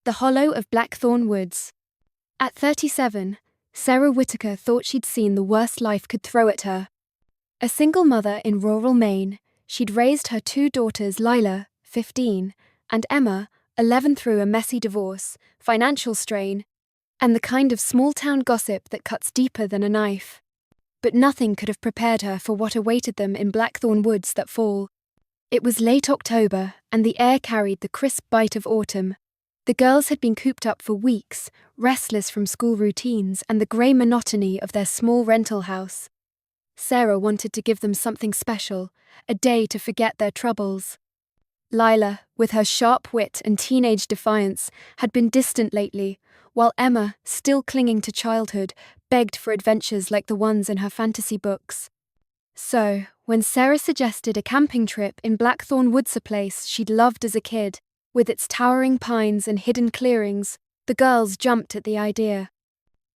The Hollow of Blackthorn Woods. At 37, Sarah Whitaker thought she'd seen the worst life could throw at her. A single mother in rural Maine, she'd raised her two daughters, Lila, 15, and Emma, 11, through a messy divorce, financial strain, and the kind of small-town gossip that cuts deeper than a knife. But nothing could have prepared her for what awaited them in Blackthorn Woods that fall. It was late October, and the air carried the crisp bite of autumn. The girls had been cooped up for weeks, restless from school routines and the grey monotony of their small rental house. Sarah wanted to give them something special, a day to forget their troubles. Lila, with her sharp wit and teenage defiance, had been distant lately, while Emma, still clinging to childhood, begged for adventures like the ones in her fantasy books. So, when Sarah suggested a camping trip in Blackthorn Woods, a place she'd loved as a kid, with its towering pines and hidden clearings, the girls jumped at the idea.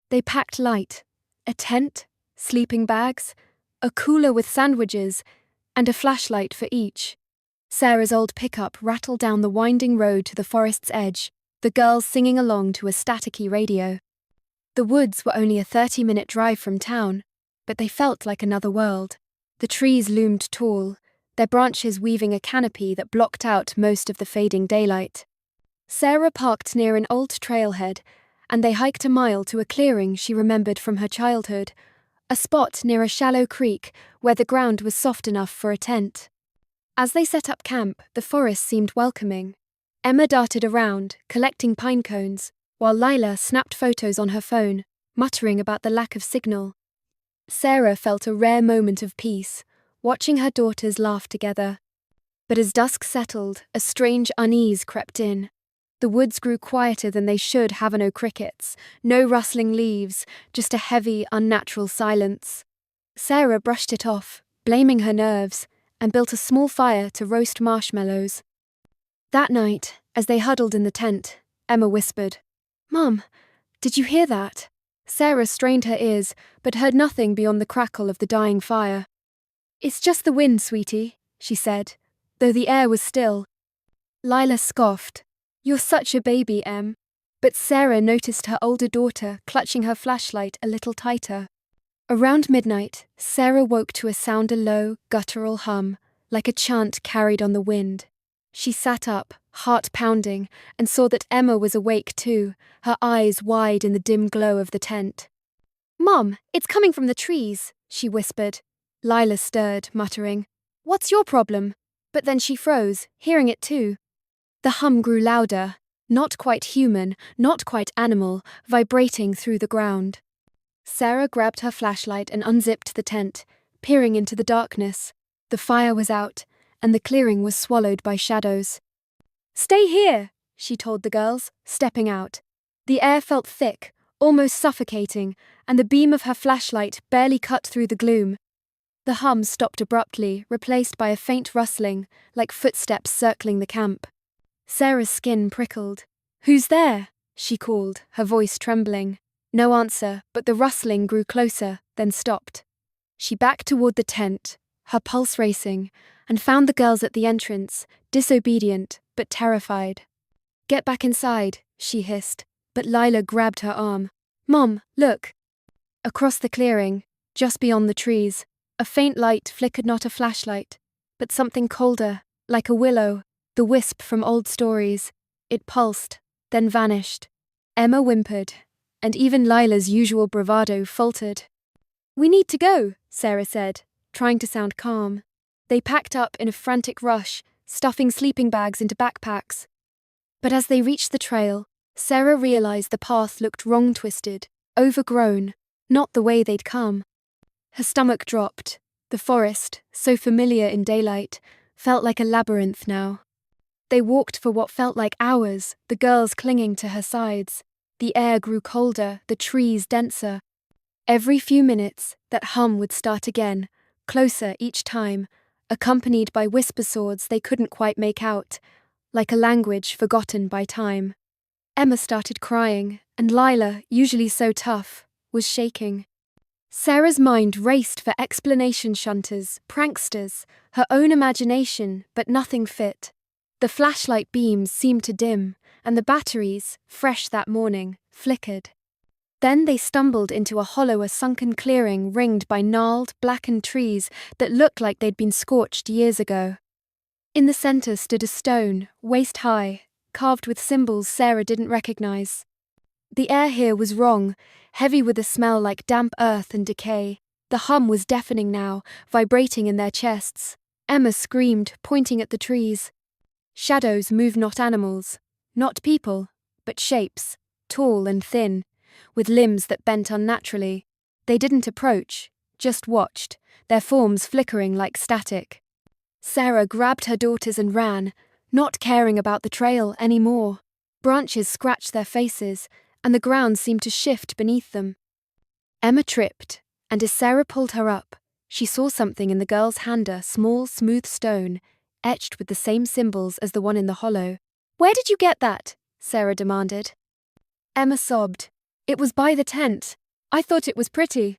They packed light: a tent, sleeping bags, a cooler with sandwiches, and a flashlight for each. Sarah's old pickup rattled down the winding road to the forest's edge, the girls singing along to a staticky radio. The woods were only a 30-minute drive from town, but they felt like another world. The trees loomed tall, their branches weaving a canopy that blocked out most of the fading daylight. Sarah parked near an old trailhead, and they hiked a mile to a clearing she remembered from her childhood, a spot near a shallow creek where the ground was soft enough for a tent. As they set up camp, the forest seemed welcoming. Emma darted around, collecting pine cones, while Lila snapped photos on her phone, muttering about the lack of signal. Sarah felt a rare moment of peace, watching her daughters laugh together. But as dusk settled, a strange unease crept in. The woods grew quieter than they should have. No crickets, no rustling leaves, just a heavy, unnatural silence. Sarah brushed it off, blaming her nerves, and built a small fire to roast marshmallows. That night, as they huddled in the tent, Emma whispered, "Mum, did you hear that?" Sarah strained her ears, but heard nothing beyond the crackle of the dying fire. "It's just the wind, sweetie," she said, though the air was still. Lila scoffed. "You're such a baby, Em." But Sarah noticed her older daughter clutching her flashlight a little tighter. Around midnight, Sarah woke to a sound, a low, guttural hum, like a chant carried on the wind. She sat up, heart pounding, and saw that Emma was awake too, her eyes wide in the dim glow of the tent. "Mum, it's coming from the trees," she whispered. Lila stirred, muttering, "What's your problem?" But then she froze, hearing it too. The hum grew louder, not quite human, not quite animal, vibrating through the ground. Sarah grabbed her flashlight and unzipped the tent, peering into the darkness. The fire was out, and the clearing was swallowed by shadows. "Stay here," she told the girls, stepping out. The air felt thick, almost suffocating, and the beam of her flashlight barely cut through the gloom. The hum stopped abruptly, replaced by a faint rustling, like footsteps circling the camp. Sarah's skin prickled. "Who's there?" she called, her voice trembling. No answer, but the rustling grew closer, then stopped. She backed toward the tent, her pulse racing, and found the girls at the entrance, disobedient but terrified. "Get back inside," she hissed, but Lila grabbed her arm. "Mom, look!" Across the clearing, just beyond the trees, a faint light flickered, not a flashlight, but something colder, like a willow, the wisp from old stories. It pulsed, then vanished. Emma whimpered, and even Lila's usual bravado faltered. "We need to go," Sarah said, trying to sound calm. They packed up in a frantic rush, stuffing sleeping bags into backpacks. But as they reached the trail, Sarah realized the path looked wrong-twisted, overgrown, not the way they'd come. Her stomach dropped. The forest, so familiar in daylight, felt like a labyrinth now. They walked for what felt like hours, the girls clinging to her sides. The air grew colder, the trees denser. Every few minutes, that hum would start again, closer each time, accompanied by whisper swords they couldn't quite make out, like a language forgotten by time. Emma started crying, and Lila, usually so tough, was shaking. Sarah's mind raced for explanation shunters, pranksters, her own imagination, but nothing fit. The flashlight beams seemed to dim, and the batteries, fresh that morning, flickered. Then they stumbled into a sunken clearing ringed by gnarled, blackened trees that looked like they'd been scorched years ago. In the center stood a stone, waist-high, carved with symbols Sarah didn't recognize. The air here was wrong, heavy with a smell like damp earth and decay. The hum was deafening now, vibrating in their chests. Emma screamed, pointing at the trees. Shadows moved, not animals, not people, but shapes, tall and thin, with limbs that bent unnaturally. They didn't approach, just watched, their forms flickering like static. Sarah grabbed her daughters and ran, not caring about the trail anymore. Branches scratched their faces, and the ground seemed to shift beneath them. Emma tripped, and as Sarah pulled her up, she saw something in the girl's hand, a small, smooth stone, etched with the same symbols as the one in the hollow. "Where did you get that?" Sarah demanded. Emma sobbed. "It was by the tent. I thought it was pretty."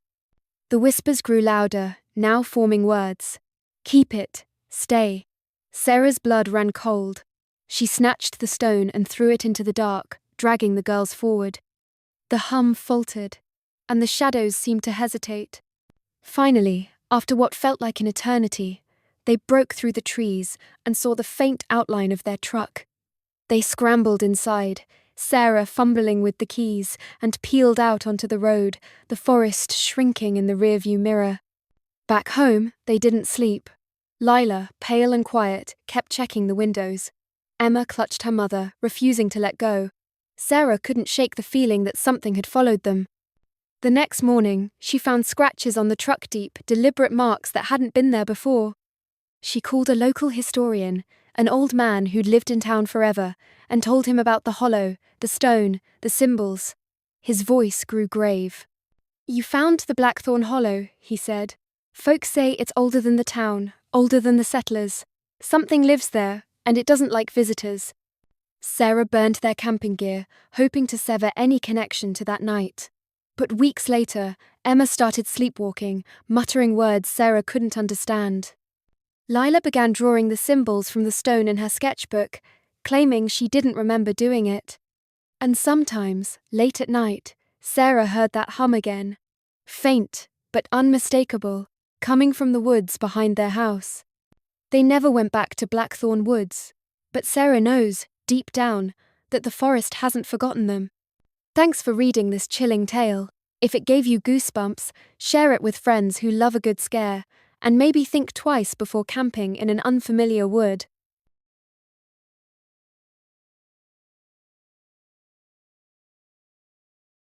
The whispers grew louder, now forming words. "Keep it. Stay." Sarah's blood ran cold. She snatched the stone and threw it into the dark, dragging the girls forward. The hum faltered, and the shadows seemed to hesitate. Finally, after what felt like an eternity, they broke through the trees and saw the faint outline of their truck. They scrambled inside, Sarah fumbling with the keys, and peeled out onto the road, the forest shrinking in the rearview mirror. Back home, they didn't sleep. Lila, pale and quiet, kept checking the windows. Emma clutched her mother, refusing to let go. Sarah couldn't shake the feeling that something had followed them. The next morning, she found scratches on the truck, deep, deliberate marks that hadn't been there before. She called a local historian, an old man who'd lived in town forever, and told him about the hollow, the stone, the symbols. His voice grew grave. "You found the Blackthorn hollow," he said. "Folks say it's older than the town, older than the settlers. Something lives there, and it doesn't like visitors." Sarah burned their camping gear, hoping to sever any connection to that night. But weeks later, Emma started sleepwalking, muttering words Sarah couldn't understand. Lila began drawing the symbols from the stone in her sketchbook, claiming she didn't remember doing it. And sometimes, late at night, Sarah heard that hum again. Faint, but unmistakable, coming from the woods behind their house. They never went back to Blackthorn Woods, but Sarah knows, deep down, that the forest hasn't forgotten them. Thanks for reading this chilling tale. If it gave you goosebumps, share it with friends who love a good scare, and maybe think twice before camping in an unfamiliar wood.